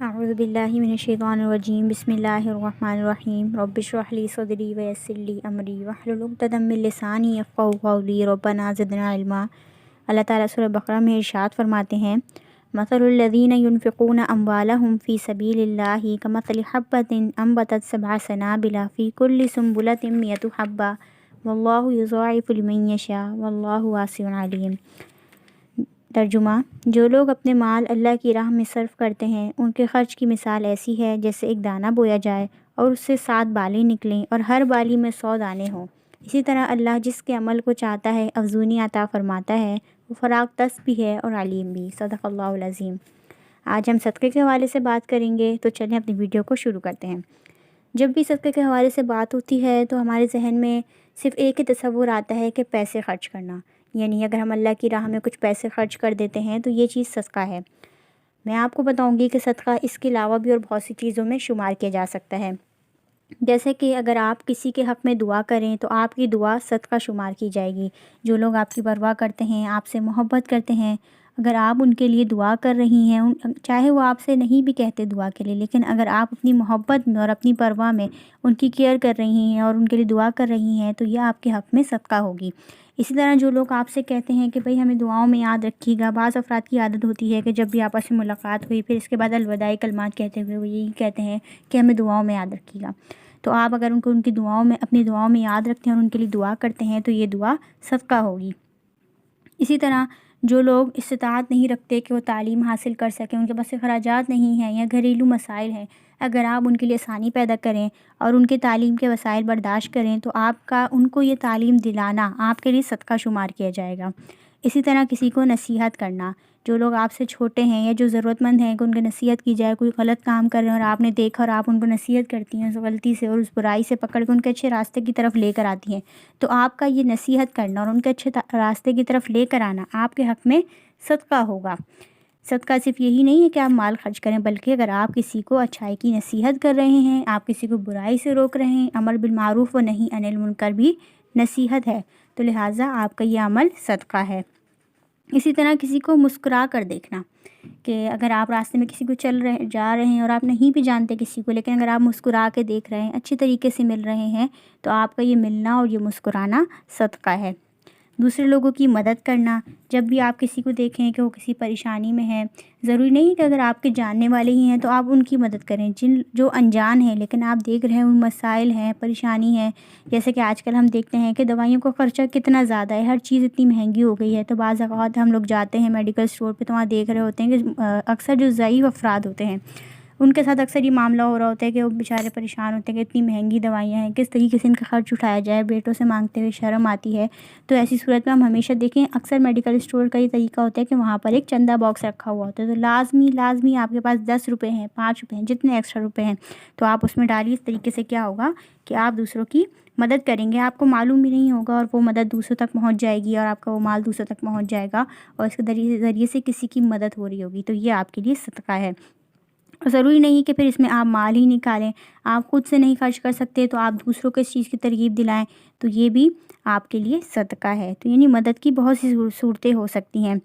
اعوذ باللہ من الشیطان الرجیم بسم اللہ الرحمن الرحیم رب اشرح لی صدری ویسر لی امری واحلل عقدۃ من لسانی یفقہوا قولی ربنا زدنا علما۔ اللہ تعالیٰ سورہ بقرہ میں ارشاد فرماتے ہیں، مثل الذین ينفقون اموالهم فی سبیل اللہ کمثل حبۃ انبتت سبع سنابل فی کل سنبلۃ مئۃ حبۃ واللہ یضاعف لمن یشاء واللہ واسع علیم۔ ترجمہ: جو لوگ اپنے مال اللہ کی راہ میں صرف کرتے ہیں ان کے خرچ کی مثال ایسی ہے جیسے ایک دانہ بویا جائے اور اس سے 7 بالیں نکلیں اور ہر بالی میں 100 دانے ہوں۔ اسی طرح اللہ جس کے عمل کو چاہتا ہے افزونی عطا فرماتا ہے، وہ فراغ دست بھی ہے اور علیم بھی۔ صدق اللہ العظیم۔ آج ہم صدقے کے حوالے سے بات کریں گے، تو چلیں اپنی ویڈیو کو شروع کرتے ہیں۔ جب بھی صدقے کے حوالے سے بات ہوتی ہے تو ہمارے ذہن میں صرف ایک ہی تصور آتا ہے کہ پیسے خرچ کرنا، یعنی اگر ہم اللہ کی راہ میں کچھ پیسے خرچ کر دیتے ہیں تو یہ چیز صدقہ ہے۔ میں آپ کو بتاؤں گی کہ صدقہ اس کے علاوہ بھی اور بہت سی چیزوں میں شمار کیا جا سکتا ہے۔ جیسے کہ اگر آپ کسی کے حق میں دعا کریں تو آپ کی دعا صدقہ شمار کی جائے گی۔ جو لوگ آپ کی پرواہ کرتے ہیں، آپ سے محبت کرتے ہیں، اگر آپ ان کے لیے دعا کر رہی ہیں، چاہے وہ آپ سے نہیں بھی کہتے دعا کے لیے، لیکن اگر آپ اپنی محبت میں اور اپنی پرواہ میں ان کی کیئر کر رہی ہیں اور ان کے لیے دعا کر رہی ہیں تو یہ آپ کے حق میں صدقہ ہوگی۔ اسی طرح جو لوگ آپ سے کہتے ہیں کہ بھئی ہمیں دعاؤں میں یاد رکھیے گا، بعض افراد کی عادت ہوتی ہے کہ جب بھی آپس میں ملاقات ہوئی پھر اس کے بعد الوداعی کلمات کہتے ہوئے وہ یہی کہتے ہیں کہ ہمیں دعاؤں میں یاد رکھیے گا۔ تو آپ اگر ان کو ان کی دعاؤں میں اپنی دعاؤں میں یاد رکھتے ہیں اور ان کے لیے دعا کرتے ہیں تو یہ دعا صدقہ ہوگی۔ اسی طرح جو لوگ استطاعت نہیں رکھتے کہ وہ تعلیم حاصل کر سکیں، ان کے پاس اخراجات نہیں ہیں یا گھریلو مسائل ہیں، اگر آپ ان کے لیے آسانی پیدا کریں اور ان کے تعلیم کے وسائل برداشت کریں تو آپ کا ان کو یہ تعلیم دلانا آپ کے لیے صدقہ شمار کیا جائے گا۔ اسی طرح کسی کو نصیحت کرنا، جو لوگ آپ سے چھوٹے ہیں یا جو ضرورت مند ہیں کہ ان کی نصیحت کی جائے، کوئی غلط کام کر رہے ہیں اور آپ نے دیکھا اور آپ ان کو نصیحت کرتی ہیں اس غلطی سے اور اس برائی سے پکڑ کے ان کے اچھے راستے کی طرف لے کر آتی ہیں، تو آپ کا یہ نصیحت کرنا اور ان کے اچھے راستے کی طرف لے کر آنا آپ کے حق میں صدقہ ہوگا۔ صدقہ صرف یہی نہیں ہے کہ آپ مال خرچ کریں، بلکہ اگر آپ کسی کو اچھائی کی نصیحت کر رہے ہیں، آپ کسی کو برائی سے روک رہے ہیں، امر بالمعروف و نہی عن المنکر بھی نصیحت ہے، تو لہٰذا آپ کا یہ عمل صدقہ ہے۔ اسی طرح کسی کو مسکرا کر دیکھنا، کہ اگر آپ راستے میں کسی کو جا رہے ہیں اور آپ نہیں بھی جانتے کسی کو، لیکن اگر آپ مسکرا کے دیکھ رہے ہیں، اچھی طریقے سے مل رہے ہیں، تو آپ کا یہ ملنا اور یہ مسکرانا صدقہ ہے۔ دوسرے لوگوں کی مدد کرنا، جب بھی آپ کسی کو دیکھیں کہ وہ کسی پریشانی میں ہے، ضروری نہیں کہ اگر آپ کے جاننے والے ہی ہیں تو آپ ان کی مدد کریں، جو انجان ہیں لیکن آپ دیکھ رہے ہیں ان مسائل ہیں، پریشانی ہے، جیسے کہ آج کل ہم دیکھتے ہیں کہ دوائیوں کا خرچہ کتنا زیادہ ہے، ہر چیز اتنی مہنگی ہو گئی ہے، تو بعض اوقات ہم لوگ جاتے ہیں میڈیکل اسٹور پہ تو وہاں دیکھ رہے ہوتے ہیں کہ اکثر جو ضعیف افراد ہوتے ہیں ان کے ساتھ اکثر یہ معاملہ ہو رہا ہوتا ہے کہ وہ بیچارے پریشان ہوتے ہیں کہ اتنی مہنگی دوائیاں ہیں، کس طریقے سے ان کا خرچ اٹھایا جائے، بیٹوں سے مانگتے ہوئے شرم آتی ہے۔ تو ایسی صورت میں ہم ہمیشہ دیکھیں اکثر میڈیکل اسٹور کا یہ طریقہ ہوتا ہے کہ وہاں پر ایک چندہ باکس رکھا ہوا ہوتا ہے، تو لازمی آپ کے پاس 10 روپے ہیں، 5 روپے ہیں، جتنے ایکسٹرا روپے ہیں تو آپ اس میں ڈالیے۔ اس طریقے سے کیا ہوگا کہ آپ دوسروں کی مدد کریں گے، آپ کو معلوم بھی نہیں ہوگا اور وہ مدد دوسروں تک پہنچ جائے گی اور آپ کا وہ مال دوسروں تک پہنچ جائے گا اور اس کے ذریعے سے کسی کی مدد ہو رہی ہوگی، تو یہ آپ کے لیے صدقہ ہے۔ ضروری نہیں کہ پھر اس میں آپ مال ہی نکالیں، آپ خود سے نہیں خرچ کر سکتے تو آپ دوسروں کو اس چیز کی ترغیب دلائیں، تو یہ بھی آپ کے لیے صدقہ ہے۔ تو یعنی مدد کی بہت سی صورتیں ہو سکتی ہیں۔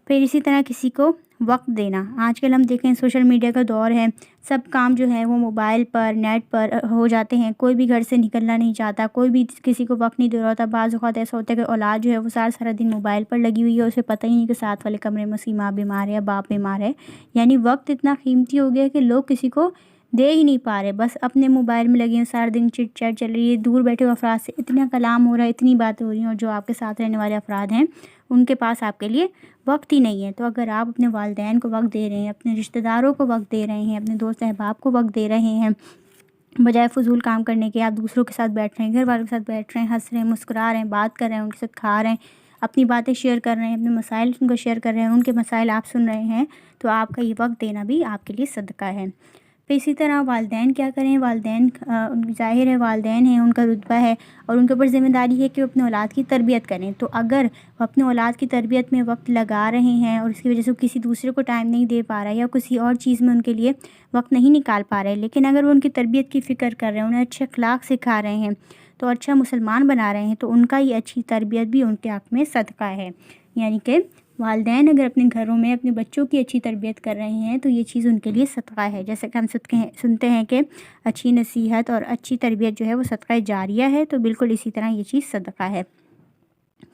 پھر اسی طرح کسی کو وقت دینا، آج کل ہم دیکھیں سوشل میڈیا کا دور ہے، سب کام جو ہے وہ موبائل پر نیٹ پر ہو جاتے ہیں، کوئی بھی گھر سے نکلنا نہیں چاہتا، کوئی بھی کسی کو وقت نہیں دے رہا ہوتا۔ بعض اوقات ایسا ہوتا ہے کہ اولاد جو ہے وہ سارا دن موبائل پر لگی ہوئی ہے، اسے پتہ ہی نہیں کہ ساتھ والے کمرے میں اس کی ماں بیمار ہے یا باپ بیمار ہے، یعنی وقت اتنا قیمتی ہو گیا کہ لوگ کسی کو دے ہی نہیں پا رہے، بس اپنے موبائل میں لگے ہیں، سارا دن چٹ چیٹ چل رہی ہے، دور بیٹھے افراد سے اتنا کلام ہو رہا ہے، اتنی باتیں ہو رہی ہیں، اور جو آپ کے ساتھ رہنے والے افراد ہیں ان کے پاس آپ کے لیے وقت ہی نہیں ہے۔ تو اگر آپ اپنے والدین کو وقت دے رہے ہیں، اپنے رشتہ داروں کو وقت دے رہے ہیں، اپنے دوست احباب کو وقت دے رہے ہیں، بجائے فضول کام کرنے کے آپ دوسروں کے ساتھ بیٹھ رہے ہیں، گھر والوں کے ساتھ بیٹھ رہے ہیں، ہنس رہے ہیں، مسکرا رہے ہیں، بات کر رہے ہیں، ان کے ساتھ کھا رہے ہیں، اپنی باتیں شیئر کر رہے ہیں، اپنے مسائل ان کو شیئر کر رہے ہیں، ان کے مسائل آپ سن رہے ہیں، تو آپ کا یہ وقت دینا بھی آپ کے لیے صدقہ ہے۔ پھر اسی طرح والدین کیا کریں، والدین ظاہر ہے والدین ہیں، ان کا رتبہ ہے اور ان کے اوپر ذمہ داری ہے کہ وہ اپنے اولاد کی تربیت کریں، تو اگر وہ اپنے اولاد کی تربیت میں وقت لگا رہے ہیں اور اس کی وجہ سے کسی دوسرے کو ٹائم نہیں دے پا رہا ہے یا کسی اور چیز میں ان کے لیے وقت نہیں نکال پا رہے، لیکن اگر وہ ان کی تربیت کی فکر کر رہے ہیں، انہیں اچھے اخلاق سکھا رہے ہیں، تو اچھا مسلمان بنا رہے ہیں، تو ان کا یہ اچھی تربیت بھی ان کے حق میں صدقہ ہے، یعنی کہ والدین اگر اپنے گھروں میں اپنے بچوں کی اچھی تربیت کر رہے ہیں تو یہ چیز ان کے لیے صدقہ ہے. جیسے کہ ہم سنتے ہیں کہ اچھی نصیحت اور اچھی تربیت جو ہے وہ صدقہ جاریہ ہے، تو بالکل اسی طرح یہ چیز صدقہ ہے.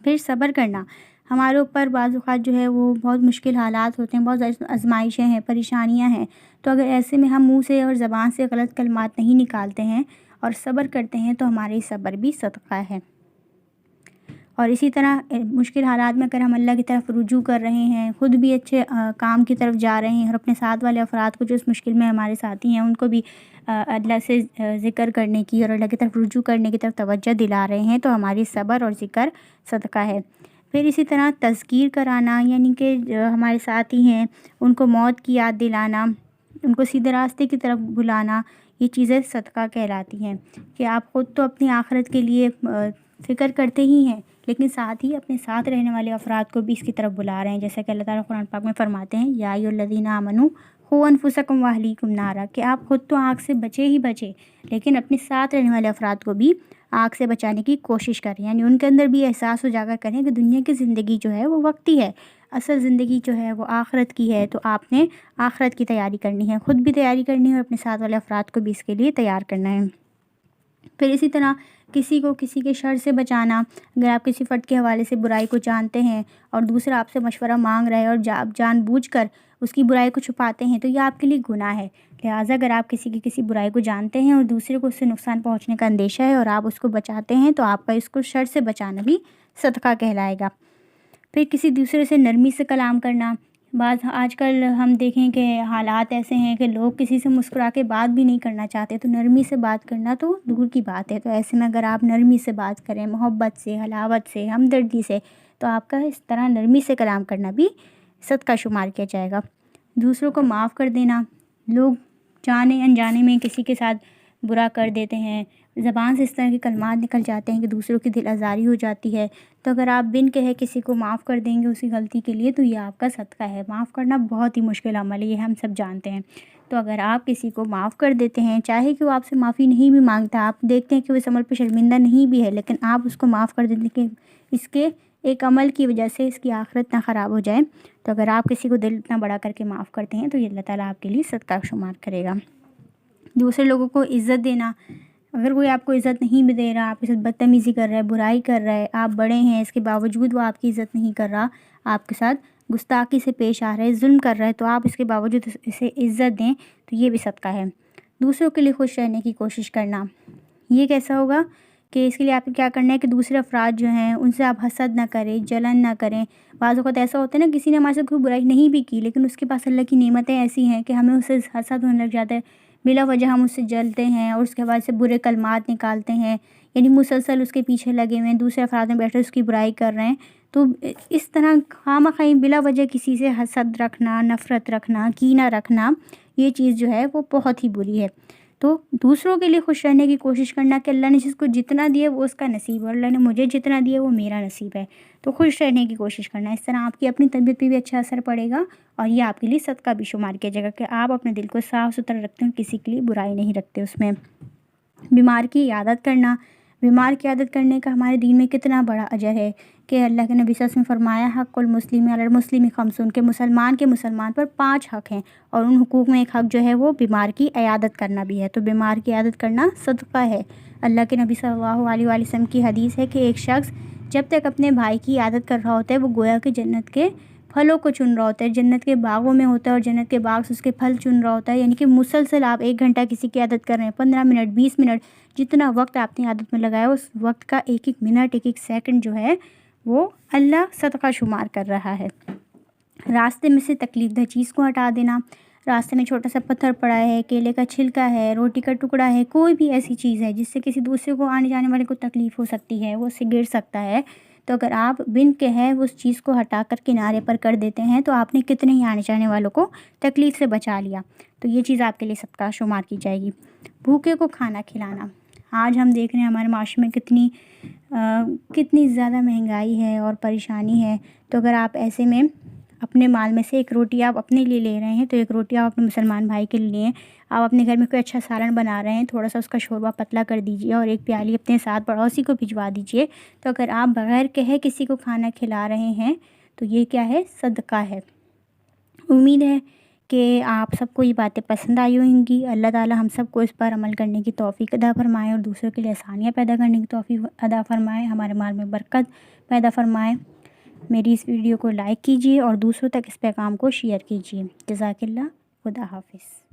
پھر صبر کرنا. ہمارے اوپر بعض اوقات جو ہے وہ بہت مشکل حالات ہوتے ہیں، بہت آزمائشیں ہیں، پریشانیاں ہیں، تو اگر ایسے میں ہم منہ سے اور زبان سے غلط کلمات نہیں نکالتے ہیں اور صبر کرتے ہیں تو ہمارے صبر بھی صدقہ ہے. اور اسی طرح مشکل حالات میں اگر ہم اللہ کی طرف رجوع کر رہے ہیں، خود بھی اچھے کام کی طرف جا رہے ہیں اور اپنے ساتھ والے افراد کو جو اس مشکل میں ہمارے ساتھی ہیں ان کو بھی اللہ سے ذکر کرنے کی اور اللہ کی طرف رجوع کرنے کی طرف توجہ دلا رہے ہیں، تو ہماری صبر اور ذکر صدقہ ہے. پھر اسی طرح تذکیر کرانا، یعنی کہ جو ہمارے ساتھی ہیں ان کو موت کی یاد دلانا، ان کو سیدھے راستے کی طرف بلانا، یہ چیزیں صدقہ کہلاتی ہیں. کہ آپ خود تو اپنی آخرت کے لیے فکر کرتے ہی ہیں، لیکن ساتھ ہی اپنے ساتھ رہنے والے افراد کو بھی اس کی طرف بلا رہے ہیں. جیسا کہ اللہ تعالیٰ قرآن پاک میں فرماتے ہیں یا ایھا الذین آمنوا قوا انفسکم واہلیکم نارا، کہ آپ خود تو آگ سے بچے ہی بچے، لیکن اپنے ساتھ رہنے والے افراد کو بھی آگ سے بچانے کی کوشش کریں. یعنی ان کے اندر بھی احساس اجاگر کریں کہ دنیا کی زندگی جو ہے وہ وقتی ہے، اصل زندگی جو ہے وہ آخرت کی ہے. تو آپ نے آخرت کی تیاری کرنی ہے، خود بھی تیاری کرنی ہے اور اپنے ساتھ والے افراد کو بھی اس کے لیے تیار کرنا ہے. پھر اسی طرح کسی کو کسی کے شر سے بچانا. اگر آپ کسی فرد کے حوالے سے برائی کو جانتے ہیں اور دوسرا آپ سے مشورہ مانگ رہا ہے اور آپ جان بوجھ کر اس کی برائی کو چھپاتے ہیں تو یہ آپ کے لیے گناہ ہے. لہٰذا اگر آپ کسی کی کسی برائی کو جانتے ہیں اور دوسرے کو اس سے نقصان پہنچنے کا اندیشہ ہے اور آپ اس کو بچاتے ہیں تو آپ کا اس کو شر سے بچانا بھی صدقہ کہلائے گا. پھر کسی دوسرے سے نرمی سے کلام کرنا. آج کل ہم دیکھیں کہ حالات ایسے ہیں کہ لوگ کسی سے مسکرا کے بات بھی نہیں کرنا چاہتے، تو نرمی سے بات کرنا تو دور کی بات ہے. تو ایسے میں اگر آپ نرمی سے بات کریں، محبت سے، حلاوت سے، ہمدردی سے، تو آپ کا اس طرح نرمی سے کلام کرنا بھی صدقہ شمار کیا جائے گا. دوسروں کو معاف کر دینا. لوگ جانے انجانے میں کسی کے ساتھ برا کر دیتے ہیں، زبان سے اس طرح کے کلمات نکل جاتے ہیں کہ دوسروں کی دل آزاری ہو جاتی ہے. تو اگر آپ بن کہے کسی کو معاف کر دیں گے اسی غلطی کے لیے تو یہ آپ کا صدقہ ہے. معاف کرنا بہت ہی مشکل عمل ہے، یہ ہم سب جانتے ہیں. تو اگر آپ کسی کو معاف کر دیتے ہیں، چاہے کہ وہ آپ سے معافی نہیں بھی مانگتا، آپ دیکھتے ہیں کہ وہ اس عمل پہ شرمندہ نہیں بھی ہے، لیکن آپ اس کو معاف کر دیتے کہ اس کے ایک عمل کی وجہ سے اس کی آخرت نہ خراب ہو جائے، تو اگر آپ کسی کو دل اتنا بڑا کر کے معاف کرتے ہیں تو یہ اللہ تعالیٰ آپ کے لیے صدقہ شمار کرے گا. دوسرے لوگوں کو عزت دینا. اگر کوئی آپ کو عزت نہیں بھی دے رہا، آپ کے ساتھ بدتمیزی کر رہا ہے، برائی کر رہا ہے، آپ بڑے ہیں اس کے باوجود وہ آپ کی عزت نہیں کر رہا، آپ کے ساتھ گستاخی سے پیش آ رہا ہے، ظلم کر رہا ہے، تو آپ اس کے باوجود اسے عزت دیں تو یہ بھی صدقہ ہے. دوسروں کے لیے خوش رہنے کی کوشش کرنا. یہ کیسا ہوگا کہ اس کے لیے آپ کو کیا کرنا ہے کہ دوسرے افراد جو ہیں ان سے آپ حسد نہ کریں، جلن نہ کریں. بعض اوقات ایسا ہوتا ہے نا، کسی نے ہمارے ساتھ کوئی برائی نہیں بھی کی لیکن اس کے پاس اللہ کی نعمتیں ایسی ہیں کہ ہمیں اس سے حسد ہونے لگ جاتا ہے، بلا وجہ ہم اس سے جلتے ہیں اور اس کے بعد سے برے کلمات نکالتے ہیں، یعنی مسلسل اس کے پیچھے لگے ہوئے ہیں، دوسرے افراد میں بیٹھے اس کی برائی کر رہے ہیں. تو اس طرح خواہ بلا وجہ کسی سے حسد رکھنا، نفرت رکھنا، کینہ رکھنا، یہ چیز جو ہے وہ بہت ہی بری ہے. تو دوسروں کے لیے خوش رہنے کی کوشش کرنا کہ اللہ نے جس کو جتنا دیا وہ اس کا نصیب ہے اور اللہ نے مجھے جتنا دیا وہ میرا نصیب ہے، تو خوش رہنے کی کوشش کرنا. اس طرح آپ کی اپنی طبیعت پہ بھی اچھا اثر پڑے گا اور یہ آپ کے لیے صدقہ بھی شمار کیا جائے گا کہ آپ اپنے دل کو صاف ستھرا رکھتے ہیں، کسی کے لیے برائی نہیں رکھتے اس میں. بیمار کی عیادت کرنا. بیمار کی عیادت کرنے کا ہمارے دین میں کتنا بڑا اجر ہے کہ اللہ کے نبی صلی اللہ علیہ وسلم نے فرمایا حق المسلم علی المسلم خمس، کے مسلمان پر 5 حق ہیں اور ان حقوق میں ایک حق جو ہے وہ بیمار کی عیادت کرنا بھی ہے. تو بیمار کی عیادت کرنا صدقہ ہے. اللہ کے نبی صلی اللہ علیہ وآلہ وسلم کی حدیث ہے کہ ایک شخص جب تک اپنے بھائی کی عیادت کر رہا ہوتا ہے وہ گویا کہ جنت کے پھلوں کو چن رہا ہوتا ہے، جنت کے باغوں میں ہوتا ہے اور جنت کے باغ سے اس کے پھل چن رہا ہوتا ہے. یعنی کہ مسلسل آپ 1 گھنٹہ کسی کی عیادت کر رہے ہیں، 15 منٹ، 20 منٹ، جتنا وقت آپ نے عیادت میں لگایا اس وقت کا ایک ایک منٹ، ایک ایک سیکنڈ جو ہے وہ اللہ صدقہ شمار کر رہا ہے. راستے میں سے تکلیف دہ چیز کو ہٹا دینا. راستے میں چھوٹا سا پتھر پڑا ہے، کیلے کا چھلکا ہے، روٹی کا ٹکڑا ہے، کوئی بھی ایسی چیز ہے جس سے کسی دوسرے کو آنے جانے والے کو تکلیف ہو سکتی ہے، وہ اس سے گر سکتا ہے، تو اگر آپ بن کے ہے اس چیز کو ہٹا کر کنارے پر کر دیتے ہیں تو آپ نے کتنے ہی آنے جانے والوں کو تکلیف سے بچا لیا. تو یہ چیز آپ کے لیے صدقہ شمار کی جائے گی. بھوکے کو کھانا کھلانا. آج ہم دیکھ رہے ہیں ہمارے معاشرے میں کتنی زیادہ مہنگائی ہے اور پریشانی ہے. تو اگر آپ ایسے میں اپنے مال میں سے 1 روٹی آپ اپنے لیے لے رہے ہیں تو 1 روٹی آپ اپنے مسلمان بھائی کے لیے لیں. آپ اپنے گھر میں کوئی اچھا سالن بنا رہے ہیں، تھوڑا سا اس کا شوربہ پتلا کر دیجئے اور 1 پیالی اپنے ساتھ پڑوسی کو بھجوا دیجئے. تو اگر آپ بغیر کہے کسی کو کھانا کھلا رہے ہیں تو یہ کیا ہے؟ صدقہ ہے۔ امید ہے کہ آپ سب کو یہ باتیں پسند آئی ہوں گی۔ اللہ تعالی ہم سب کو اس پر عمل کرنے کی توفیق عطا فرمائے اور دوسروں کے لیے آسانیاں پیدا کرنے کی توفیق عطا فرمائے، ہمارے مال میں برکت پیدا فرمائے۔ میری اس ویڈیو کو لائک کیجیے اور دوسروں تک اس پیغام کو شیئر کیجیے۔ جزاک اللہ۔ خدا حافظ۔